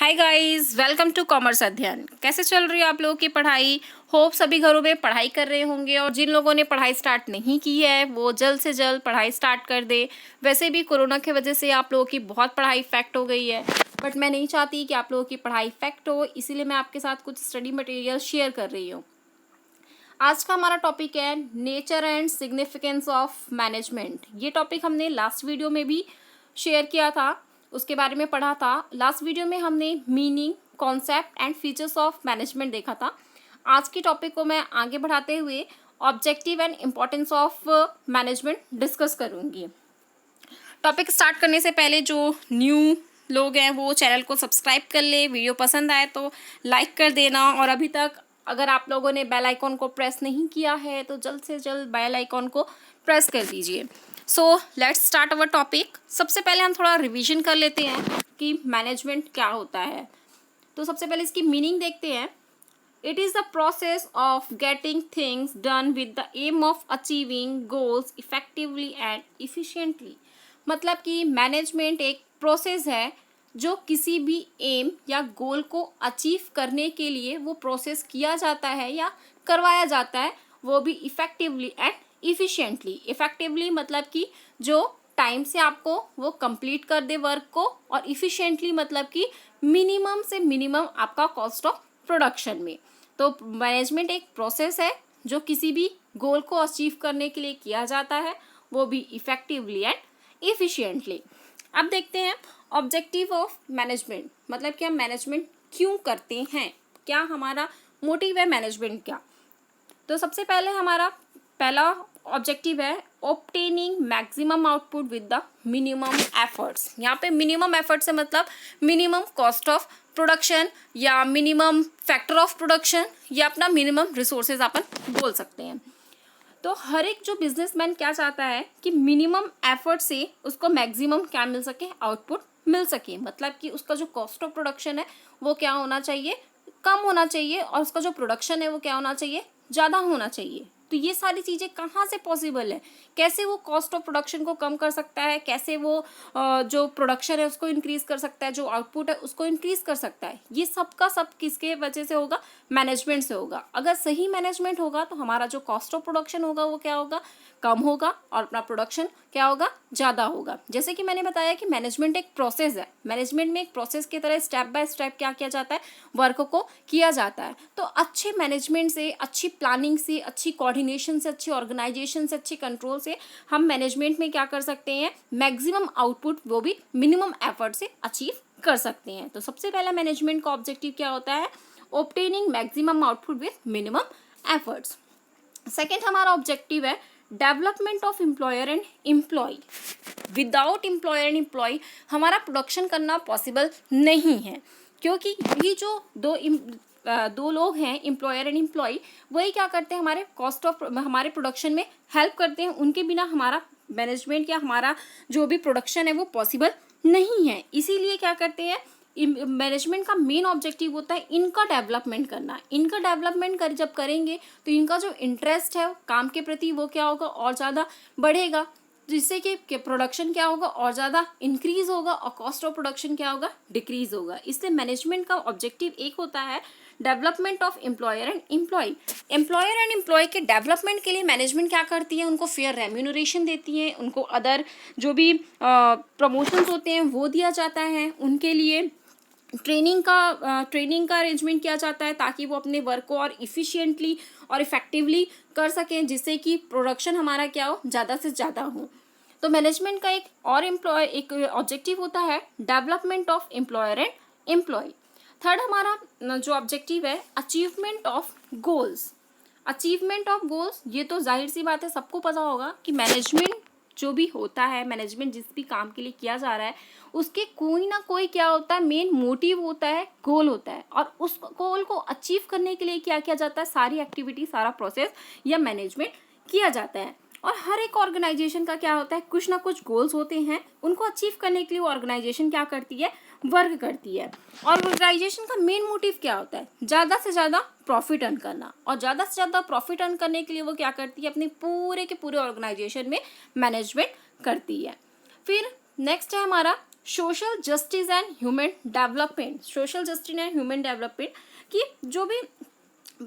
Hi guys, welcome to commerce Adhyayan. कैसे चल रही है आप लोगों की पढ़ाई? होप सभी घरों में पढ़ाई कर रहे होंगे और जिन लोगों ने पढ़ाई स्टार्ट नहीं की है वो जल्द से जल्द पढ़ाई स्टार्ट कर दे। वैसे भी कोरोना की वजह से आप लोगों की बहुत पढ़ाई इफेक्ट हो गई है, बट मैं नहीं चाहती कि आप लोगों की पढ़ाई इफेक्ट हो, इसीलिए मैं आपके साथ कुछ स्टडी मटेरियल शेयर कर रही हूँ। आज का हमारा टॉपिक है nature and significance of management. ये टॉपिक हमने लास्ट वीडियो में भी शेयर किया था, उसके बारे में पढ़ा था। लास्ट वीडियो में हमने meaning, concept and features of management देखा था। आज की टॉपिक को मैं आगे बढ़ाते हुए objective and importance of management discuss करूँगी। टॉपिक स्टार्ट करने से पहले जो न्यू लोग हैं वो चैनल को सब्सक्राइब कर ले, वीडियो पसंद आए तो लाइक कर देना, और अभी तक अगर आप लोगों ने बेल आइकॉन को प्रेस नहीं किया है तो जल्द से जल्द बेल आइकॉन को प्रेस कर दीजिए। So let's start our topic. सबसे पहले हम थोड़ा रिवीजन कर लेते हैं कि मैनेजमेंट क्या होता है। तो सबसे पहले इसकी मीनिंग देखते हैं। It is the process of getting things done with the aim of achieving goals effectively and efficiently. मतलब कि मैनेजमेंट एक प्रोसेस है जो किसी भी एम या गोल को अचीव करने के लिए वो प्रोसेस किया जाता है या करवाया जाता है, वो भी इफ़ेक्टिवली एंड इफ़िशिएंटली। इफ़ेक्टिवली मतलब कि जो टाइम से आपको वो कंप्लीट कर दे वर्क को, और इफ़िशिएंटली मतलब कि मिनिमम से मिनिमम आपका कॉस्ट ऑफ प्रोडक्शन में। तो मैनेजमेंट एक प्रोसेस है जो किसी भी गोल को अचीव करने के लिए किया जाता है, वो भी इफ़ेक्टिवली एंड इफ़िशिएंटली। अब देखते हैं ऑब्जेक्टिव ऑफ मैनेजमेंट, मतलब कि हम मैनेजमेंट क्यों करते हैं, क्या हमारा मोटिव है मैनेजमेंट क्या। तो सबसे पहले हमारा पहला ऑब्जेक्टिव है obtaining maximum output with the minimum efforts. यहाँ पे मिनिमम एफर्ट से मतलब मिनिमम कॉस्ट ऑफ प्रोडक्शन या मिनिमम फैक्टर ऑफ प्रोडक्शन या अपना मिनिमम रिसोर्सेज अपन बोल सकते हैं। तो हर एक जो बिजनेसमैन क्या चाहता है कि मिनिमम एफर्ट से उसको मैक्सिमम क्या मिल सके, आउटपुट मिल सके। मतलब कि उसका जो कॉस्ट ऑफ प्रोडक्शन है वो क्या होना चाहिए, कम होना चाहिए, और उसका जो प्रोडक्शन है वो क्या होना चाहिए, ज़्यादा होना चाहिए। तो ये सारी चीज़ें कहाँ से पॉसिबल है, कैसे वो कॉस्ट ऑफ प्रोडक्शन को कम कर सकता है, कैसे वो जो प्रोडक्शन है उसको इंक्रीज़ कर सकता है, जो आउटपुट है उसको इंक्रीज़ कर सकता है। ये सब का सब किसके वजह से होगा, मैनेजमेंट से होगा। अगर सही मैनेजमेंट होगा तो हमारा जो कॉस्ट ऑफ प्रोडक्शन होगा वो क्या होगा, कम होगा, और अपना प्रोडक्शन क्या होगा, ज़्यादा होगा। जैसे कि मैंने बताया कि मैनेजमेंट एक प्रोसेस है। मैनेजमेंट में एक प्रोसेस की तरह स्टेप बाय स्टेप क्या किया जाता है, वर्क को किया जाता है। तो अच्छे मैनेजमेंट से, अच्छी प्लानिंग से, अच्छी कोऑर्डिनेशन से, अच्छी ऑर्गेनाइजेशन से, अच्छी कंट्रोल से हम मैनेजमेंट में क्या कर सकते हैं, मैक्सिमम आउटपुट वो भी मिनिमम एफर्ट से अचीव कर सकते हैं। तो सबसे पहला मैनेजमेंट का ऑब्जेक्टिव क्या होता है, obtaining maximum output with minimum efforts. Second हमारा ऑब्जेक्टिव है development of employer and employee. Without employer and employee हमारा प्रोडक्शन करना पॉसिबल नहीं है, क्योंकि ये जो दो लोग हैं, एम्प्लॉयर एंड एम्प्लॉय, वही क्या करते हैं, हमारे कॉस्ट ऑफ हमारे प्रोडक्शन में हेल्प करते हैं। उनके बिना हमारा मैनेजमेंट या हमारा जो भी प्रोडक्शन है वो पॉसिबल नहीं है। इसीलिए क्या करते हैं, मैनेजमेंट का मेन ऑब्जेक्टिव होता है इनका डेवलपमेंट करना। इनका डेवलपमेंट जब करेंगे तो इनका जो इंटरेस्ट है काम के प्रति वो क्या होगा, और ज़्यादा बढ़ेगा, जिससे कि प्रोडक्शन क्या होगा, और ज़्यादा इंक्रीज होगा, और कॉस्ट ऑफ प्रोडक्शन क्या होगा, डिक्रीज होगा। इसलिए मैनेजमेंट का ऑब्जेक्टिव एक होता है development of employer and employee. Employer and employee के डेवलपमेंट के लिए मैनेजमेंट क्या करती है, उनको फेयर रेम्यूनरेशन देती है, उनको अदर जो भी प्रमोशंस होते हैं वो दिया जाता है, उनके लिए ट्रेनिंग का अरेंजमेंट किया जाता है ताकि वो अपने वर्क को और इफ़िशिएंटली और इफ़ेक्टिवली कर सकें, जिससे कि प्रोडक्शन हमारा क्या हो, ज़्यादा से ज़्यादा हो। तो मैनेजमेंट का एक ऑब्जेक्टिव होता है development of employer and employee. Third हमारा जो ऑब्जेक्टिव है achievement of goals. Achievement of goals, ये तो जाहिर सी बात है, सबको पता होगा कि मैनेजमेंट जो भी होता है, मैनेजमेंट जिस भी काम के लिए किया जा रहा है उसके कोई ना कोई क्या होता है, मेन मोटिव होता है, गोल होता है, और उस गोल को अचीव करने के लिए क्या किया जाता है, सारी एक्टिविटी, सारा प्रोसेस या मैनेजमेंट किया जाता है। और हर एक ऑर्गेनाइजेशन का क्या होता है, कुछ ना कुछ गोल्स होते हैं, उनको अचीव करने के लिए ऑर्गेनाइजेशन क्या करती है, वर्क करती है। ऑर्गेनाइजेशन का मेन मोटिव क्या होता है, ज़्यादा से ज़्यादा प्रॉफिट अर्न करना, और ज़्यादा से ज़्यादा प्रॉफिट अर्न करने के लिए वो क्या करती है, अपने पूरे के पूरे ऑर्गेनाइजेशन में मैनेजमेंट करती है। फिर नेक्स्ट है हमारा social justice and human development, social justice and human development कि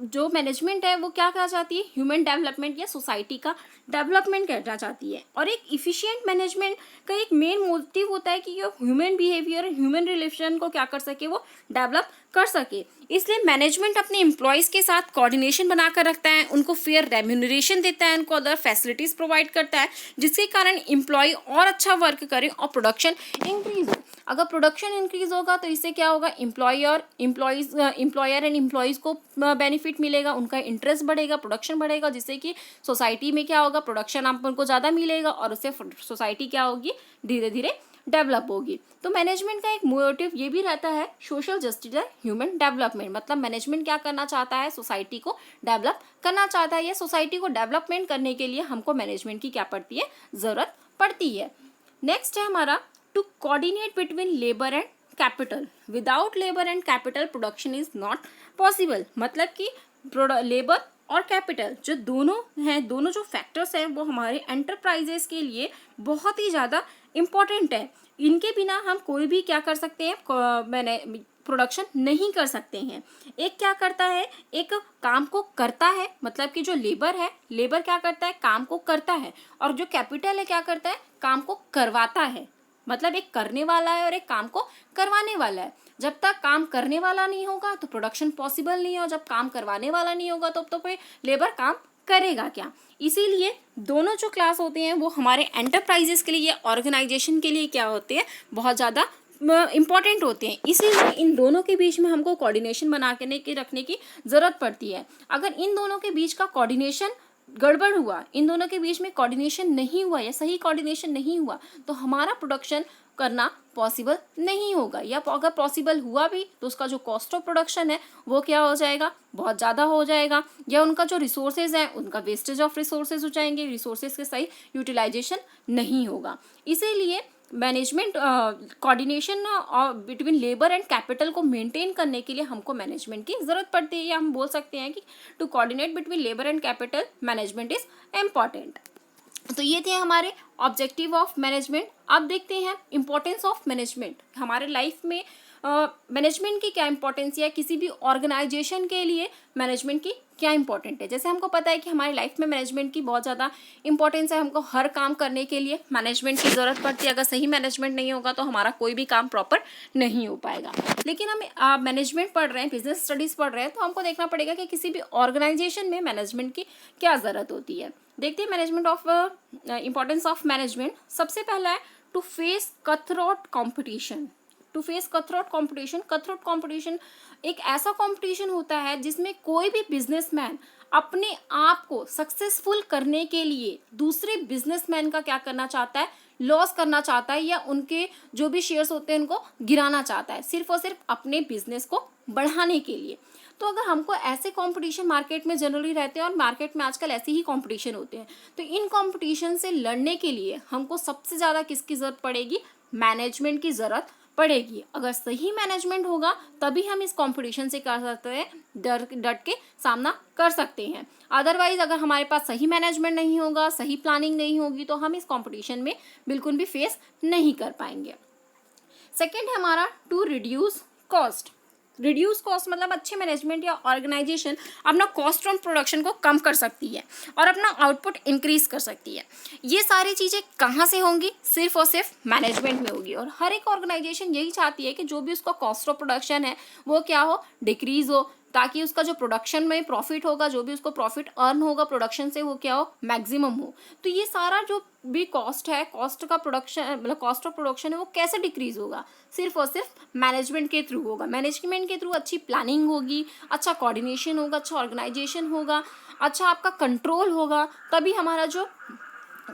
जो मैनेजमेंट है वो क्या करना चाहती है, ह्यूमन डेवलपमेंट या सोसाइटी का डेवलपमेंट करना चाहती है। और एक इफिशिएंट मैनेजमेंट का एक मेन मोटिव होता है कि ये ह्यूमन बिहेवियर, ह्यूमन रिलेशन को क्या कर सके, वो डेवलप कर सके। इसलिए मैनेजमेंट अपने एम्प्लॉयज़ के साथ कोऑर्डिनेशन बनाकर रखता है, उनको फेयर रेम्यूनरेशन देता है, उनको अदर फैसिलिटीज़ प्रोवाइड करता है, जिसके कारण एम्प्लॉय और अच्छा वर्क करें और प्रोडक्शन इंक्रीज हो। अगर प्रोडक्शन इंक्रीज होगा तो इससे क्या होगा, एम्प्लॉयर एंड एम्प्लॉयज़ को बेनिफिट मिलेगा, उनका इंटरेस्ट बढ़ेगा, प्रोडक्शन बढ़ेगा, जिससे कि सोसाइटी में क्या होगा, प्रोडक्शन आपको ज़्यादा मिलेगा और उससे सोसाइटी क्या होगी, धीरे धीरे डेवलप होगी। तो मैनेजमेंट का एक मोटिव ये भी रहता है social justice and human development, मतलब मैनेजमेंट क्या करना चाहता है, सोसाइटी को डेवलप करना चाहता है। या सोसाइटी को डेवलपमेंट करने के लिए हमको मैनेजमेंट की क्या पड़ती है, ज़रूरत पड़ती है। नेक्स्ट है हमारा to coordinate between labour and capital. Without labour and capital production is not possible. मतलब कि लेबर और कैपिटल जो दोनों हैं, दोनों जो फैक्टर्स हैं वो हमारे एंटरप्राइजेस के लिए बहुत ही ज़्यादा इम्पॉर्टेंट है। इनके बिना हम कोई भी क्या कर सकते हैं, मैंने प्रोडक्शन नहीं कर सकते हैं। एक क्या करता है, एक काम को करता है, मतलब कि जो लेबर है, लेबर क्या करता है, काम को करता है, और जो कैपिटल है क्या करता है, काम को करवाता है। मतलब एक करने वाला है और एक काम को करवाने वाला है। जब तक काम करने वाला नहीं होगा तो प्रोडक्शन पॉसिबल नहीं है, और जब काम करवाने वाला नहीं होगा तो कोई लेबर काम करेगा क्या। इसीलिए दोनों जो क्लास होते हैं वो हमारे एंटरप्राइजेस के लिए, ऑर्गेनाइजेशन के लिए क्या होते हैं, बहुत ज़्यादा इम्पॉर्टेंट होते हैं। इसीलिए इन दोनों के बीच में हमको कोऑर्डिनेशन बना के रखने की ज़रूरत पड़ती है। अगर इन दोनों के बीच का कोऑर्डिनेशन गड़बड़ हुआ, इन दोनों के बीच में कोऑर्डिनेशन नहीं हुआ या सही कोऑर्डिनेशन नहीं हुआ, तो हमारा प्रोडक्शन करना पॉसिबल नहीं होगा। या अगर पॉसिबल हुआ भी तो उसका जो कॉस्ट ऑफ प्रोडक्शन है वो क्या हो जाएगा, बहुत ज़्यादा हो जाएगा। या उनका जो रिसोर्सेज है, उनका वेस्टेज ऑफ रिसोर्सेज हो जाएंगे, रिसोर्सेज के सही यूटिलाइजेशन नहीं होगा। इसीलिए management coordination between labour and capital को मेंटेन करने के लिए हमको मैनेजमेंट की ज़रूरत पड़ती है। या हम बोल सकते हैं कि to coordinate between labour and capital management is important. तो ये थे हमारे ऑब्जेक्टिव ऑफ मैनेजमेंट। अब देखते हैं इम्पोर्टेंस ऑफ मैनेजमेंट हमारे लाइफ में। मैनेजमेंट की क्या इंपॉर्टेंस है, किसी भी ऑर्गेनाइजेशन के लिए मैनेजमेंट की क्या इंपॉर्टेंट है। जैसे हमको पता है कि हमारी लाइफ में मैनेजमेंट की बहुत ज़्यादा इंपॉर्टेंस है। हमको हर काम करने के लिए मैनेजमेंट की ज़रूरत पड़ती है। अगर सही मैनेजमेंट नहीं होगा तो हमारा कोई भी काम प्रॉपर नहीं हो पाएगा। लेकिन हम मैनेजमेंट पढ़ रहे हैं, बिजनेस स्टडीज़ पढ़ रहे हैं, तो हमको देखना पड़ेगा कि किसी भी ऑर्गेनाइजेशन में मैनेजमेंट की क्या ज़रूरत होती है। देखते हैं management of importance of management. सबसे पहला है to face cutthroat competition. To face cutthroat competition. Cutthroat competition एक ऐसा कंपटीशन होता है जिसमें कोई भी बिजनेसमैन अपने आप को सक्सेसफुल करने के लिए दूसरे बिजनेसमैन का क्या करना चाहता है, लॉस करना चाहता है, या उनके जो भी शेयर्स होते हैं उनको गिराना चाहता है, सिर्फ और सिर्फ अपने बिजनेस को बढ़ाने के लिए। तो अगर हमको ऐसे कंपटीशन मार्केट में जनरली रहते हैं, और मार्केट में आजकल ऐसे ही कंपटीशन होते हैं, तो इन कंपटीशन से लड़ने के लिए हमको सबसे ज़्यादा किसकी ज़रूरत पड़ेगी, मैनेजमेंट की ज़रूरत पड़ेगी। अगर सही मैनेजमेंट होगा तभी हम इस कंपटीशन से कर सकते हैं, डट के सामना कर सकते हैं। अदरवाइज अगर हमारे पास सही मैनेजमेंट नहीं होगा, सही प्लानिंग नहीं होगी, तो हम इस कंपटीशन में बिल्कुल भी फेस नहीं कर पाएंगे। सेकेंड है हमारा to reduce cost. Reduce cost मतलब अच्छे मैनेजमेंट या ऑर्गेनाइजेशन अपना कॉस्ट ऑन प्रोडक्शन को कम कर सकती है और अपना आउटपुट इंक्रीज कर सकती है। ये सारी चीज़ें कहाँ से होंगी, सिर्फ और सिर्फ मैनेजमेंट में होगी। और हर एक ऑर्गेनाइजेशन यही चाहती है कि जो भी उसका कॉस्ट ऑफ प्रोडक्शन है वो क्या हो, डिक्रीज हो, ताकि उसका जो प्रोडक्शन में प्रॉफिट होगा, जो भी उसको प्रॉफिट अर्न होगा प्रोडक्शन से, वो क्या हो, मैक्सिमम हो। तो ये सारा जो भी कॉस्ट है, कॉस्ट का प्रोडक्शन मतलब कॉस्ट ऑफ प्रोडक्शन है, वो कैसे डिक्रीज होगा, सिर्फ और सिर्फ मैनेजमेंट के थ्रू होगा। मैनेजमेंट के थ्रू अच्छी प्लानिंग होगी, अच्छा कोऑर्डिनेशन होगा, अच्छा ऑर्गेनाइजेशन होगा, अच्छा आपका कंट्रोल होगा, तभी हमारा जो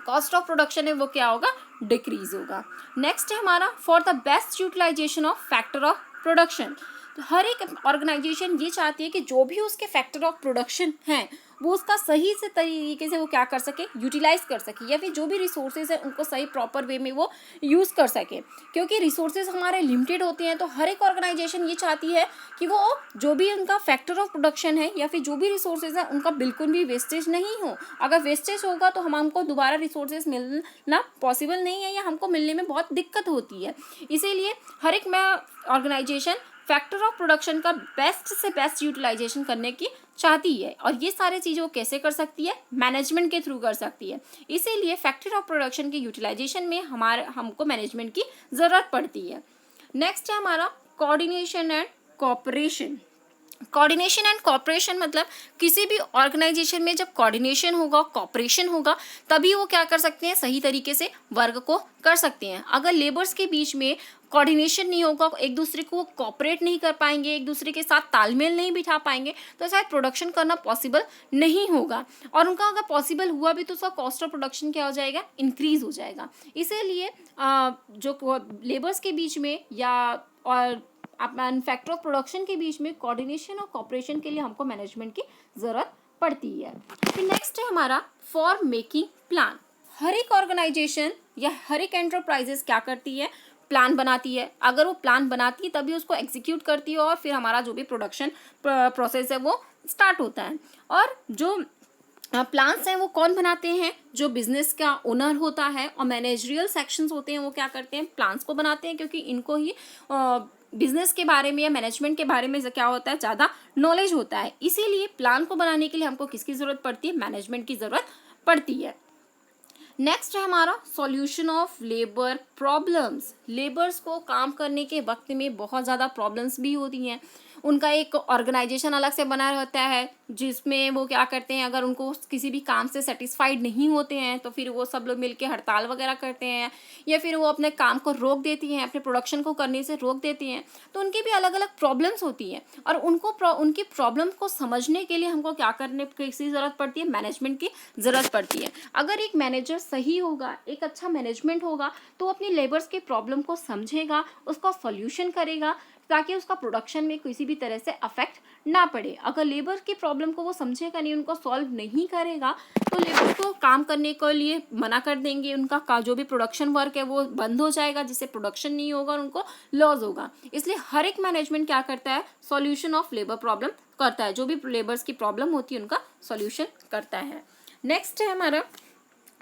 कॉस्ट ऑफ प्रोडक्शन है वो क्या होगा, डिक्रीज होगा। नेक्स्ट है हमारा for the best utilisation of factor of production. तो हर एक ऑर्गेनाइजेशन ये चाहती है कि जो भी उसके फैक्टर ऑफ प्रोडक्शन हैं वो उसका सही से तरीके से वो क्या कर सके, यूटिलाइज कर सके, या फिर जो भी रिसोर्सेज है उनको सही प्रॉपर वे में वो यूज़ कर सके। क्योंकि रिसोर्सेज हमारे लिमिटेड होते हैं, तो हर एक ऑर्गेनाइजेशन ये चाहती है कि वो जो भी उनका फैक्टर ऑफ प्रोडक्शन है या फिर जो भी रिसोर्सेज है उनका बिल्कुल भी वेस्टेज नहीं हो। अगर वेस्टेज होगा तो हमको दोबारा रिसोर्सेज मिलना पॉसिबल नहीं है या हमको मिलने में बहुत दिक्कत होती है। इसीलिए हर एक ऑर्गेनाइजेशन फैक्टर ऑफ प्रोडक्शन का बेस्ट से बेस्ट यूटिलाइजेशन करने की चाहती है, और ये सारी चीज़ें वो कैसे कर सकती है, मैनेजमेंट के थ्रू कर सकती है। इसीलिए फैक्टर ऑफ प्रोडक्शन के यूटिलाइजेशन में हमको मैनेजमेंट की ज़रूरत पड़ती है। नेक्स्ट है हमारा coordination and cooperation. Coordination and cooperation मतलब किसी भी ऑर्गेनाइजेशन में जब कोऑर्डिनेशन होगा, कोऑपरेशन होगा, तभी वो क्या कर सकते हैं, सही तरीके से वर्क को कर सकते हैं। अगर लेबर्स के बीच में कोऑर्डिनेशन नहीं होगा, एक दूसरे को कोऑपरेट नहीं कर पाएंगे, एक दूसरे के साथ तालमेल नहीं बिठा पाएंगे, तो शायद प्रोडक्शन करना पॉसिबल नहीं होगा। और उनका अगर पॉसिबल हुआ भी तो उसका कॉस्ट ऑफ प्रोडक्शन क्या हो जाएगा, इंक्रीज हो जाएगा। इसीलिए जो लेबर्स के बीच में या और फैक्टर ऑफ प्रोडक्शन के बीच में कोऑर्डिनेशन और कोऑपरेशन के लिए हमको मैनेजमेंट की ज़रूरत पड़ती है। फिर नेक्स्ट है हमारा फॉर मेकिंग प्लान। हर एक ऑर्गेनाइजेशन या हर एक एंटरप्राइजेस क्या करती है, प्लान बनाती है। अगर वो प्लान बनाती है तभी उसको एग्जीक्यूट करती है और फिर हमारा जो भी प्रोडक्शन प्रोसेस है वो स्टार्ट होता है। और जो प्लान्स हैं वो कौन बनाते हैं, जो बिजनेस का ओनर होता है और मैनेजरियल सेक्शंस होते हैं वो क्या करते हैं, प्लान्स को बनाते हैं, क्योंकि इनको ही बिजनेस के बारे में या मैनेजमेंट के बारे में क्या होता है, ज़्यादा नॉलेज होता है। इसीलिए प्लान को बनाने के लिए हमको किसकी ज़रूरत पड़ती है, मैनेजमेंट की ज़रूरत पड़ती है। नेक्स्ट है हमारा solution of labour problems. Labours को काम करने के वक्त में बहुत ज़्यादा प्रॉब्लम्स भी होती हैं। उनका एक ऑर्गेनाइजेशन अलग से बना रहता है जिसमें वो क्या करते हैं, अगर उनको किसी भी काम से सेटिस्फाइड नहीं होते हैं तो फिर वो सब लोग मिलके हड़ताल वगैरह करते हैं या फिर वो अपने काम को रोक देती हैं, अपने प्रोडक्शन को करने से रोक देती हैं। तो उनकी भी अलग अलग प्रॉब्लम्स होती हैं और उनकी प्रॉब्लम को समझने के लिए हमको क्या करने की ज़रूरत पड़ती है, मैनेजमेंट की ज़रूरत पड़ती है। अगर एक मैनेजर सही होगा, एक अच्छा मैनेजमेंट होगा, तो अपनी लेबर्स के प्रॉब्लम को समझेगा, उसका सॉल्यूशन करेगा ताकि उसका प्रोडक्शन में किसी भी तरह से अफेक्ट ना पड़े। अगर लेबर की प्रॉब्लम को वो समझेगा नहीं, उनको सॉल्व नहीं करेगा, तो लेबर को काम करने के लिए मना कर देंगे, उनका जो भी प्रोडक्शन वर्क है वो बंद हो जाएगा, जिससे प्रोडक्शन नहीं होगा और उनको लॉस होगा। इसलिए हर एक मैनेजमेंट क्या करता है, सॉल्यूशन ऑफ लेबर प्रॉब्लम करता है, जो भी लेबर्स की प्रॉब्लम होती है उनका सॉल्यूशन करता है। नेक्स्ट है हमारा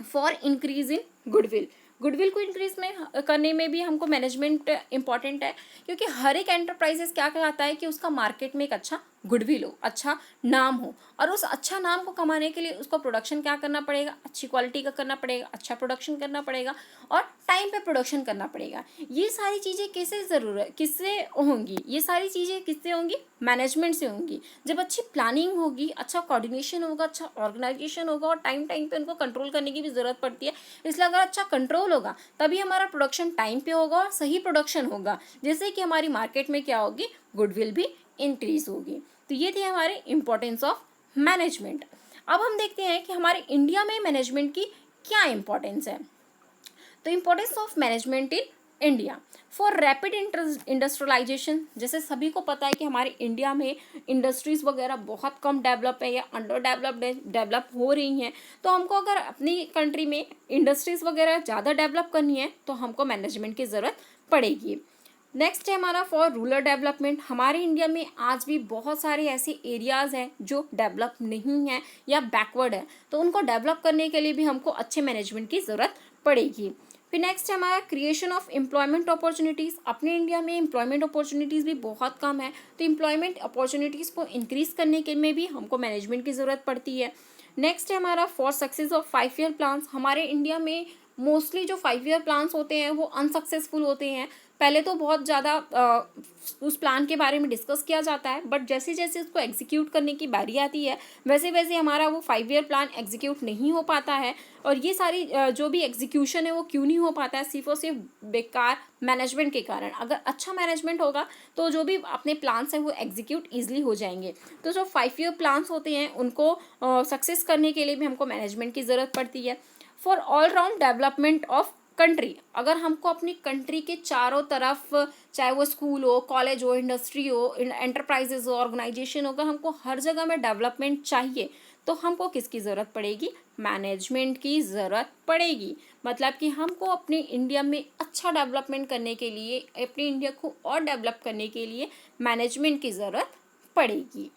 for increase in goodwill. Goodwill को इंक्रीज में करने में भी हमको मैनेजमेंट इंपॉर्टेंट है, क्योंकि हर एक एंटरप्राइजेस क्या कहता है कि उसका मार्केट में एक अच्छा गुडविल हो, अच्छा नाम हो, और उस अच्छा नाम को कमाने के लिए उसको प्रोडक्शन क्या करना पड़ेगा, अच्छी क्वालिटी का करना पड़ेगा, अच्छा प्रोडक्शन करना पड़ेगा और टाइम पे प्रोडक्शन करना पड़ेगा। ये सारी चीज़ें किससे होंगी, ये सारी चीज़ें किससे होंगी, मैनेजमेंट से होंगी। जब अच्छी प्लानिंग होगी, अच्छा कोऑर्डिनेशन होगा, अच्छा ऑर्गेनाइजेशन होगा और टाइम पे उनको कंट्रोल करने की भी ज़रूरत पड़ती है। इसलिए अगर अच्छा कंट्रोल होगा तभी हमारा प्रोडक्शन टाइम पे होगा और सही प्रोडक्शन होगा, जिससे कि हमारी मार्केट में क्या होगी, गुडविल भी इंक्रीज होगी। तो ये थी हमारे इम्पोर्टेंस ऑफ मैनेजमेंट। अब हम देखते हैं कि हमारे इंडिया में मैनेजमेंट की क्या इम्पोर्टेंस है। तो importance of management in India for rapid industrialisation. जैसे सभी को पता है कि हमारे इंडिया में इंडस्ट्रीज़ वगैरह बहुत कम डेवलप है या अंडर डेवलप हो रही हैं। तो हमको अगर अपनी कंट्री में इंडस्ट्रीज़ वगैरह ज़्यादा डेवलप करनी है तो हमको मैनेजमेंट की ज़रूरत पड़ेगी। नेक्स्ट है हमारा फॉर रूरल डेवलपमेंट। हमारे इंडिया में आज भी बहुत सारे ऐसे एरियाज़ हैं जो डेवलप नहीं हैं या बैकवर्ड है, तो उनको डेवलप करने के लिए भी हमको अच्छे मैनेजमेंट की ज़रूरत पड़ेगी। फिर नेक्स्ट है हमारा क्रिएशन ऑफ एम्प्लॉयमेंट अपॉर्चुनिटीज़। अपने इंडिया में एम्प्लॉयमेंट अपॉर्चुनिटीज़ भी बहुत कम है, तो एम्प्लॉयमेंट अपॉर्चुनिटीज़ को इंक्रीज़ करने के में भी हमको मैनेजमेंट की ज़रूरत पड़ती है। नेक्स्ट है हमारा for success of 5 year plans. हमारे इंडिया में मोस्टली जो 5 ईयर प्लान्स होते हैं वो अनसक्सेसफुल होते हैं। पहले तो बहुत ज़्यादा उस प्लान के बारे में डिस्कस किया जाता है, बट जैसे जैसे उसको एग्जीक्यूट करने की बारी आती है वैसे वैसे हमारा वो 5 ईयर प्लान एग्जीक्यूट नहीं हो पाता है। और ये सारी जो भी एग्जीक्यूशन है वो क्यों नहीं हो पाता है, सिर्फ और सिर्फ बेकार मैनेजमेंट के कारण। अगर अच्छा मैनेजमेंट होगा तो जो भी अपने प्लान्स हैं वो एग्जीक्यूट ईजिली हो जाएंगे। तो जो 5 ईयर प्लान्स होते हैं उनको सक्सेस करने के लिए भी हमको मैनेजमेंट की ज़रूरत पड़ती है। For all round development of country, अगर हमको अपनी कंट्री के चारों तरफ, चाहे वो स्कूल हो, कॉलेज हो, इंडस्ट्री हो, एंटरप्राइजेज हो, ऑर्गेनाइजेशन हो, अगर हमको हर जगह में डेवलपमेंट चाहिए तो हमको किसकी ज़रूरत पड़ेगी? मैनेजमेंट की ज़रूरत पड़ेगी। मतलब कि हमको अपने इंडिया में अच्छा डेवलपमेंट करने के लिए, अपने इंडिया को और डेवलप करने के लिए मैनेजमेंट की ज़रूरत पड़ेगी।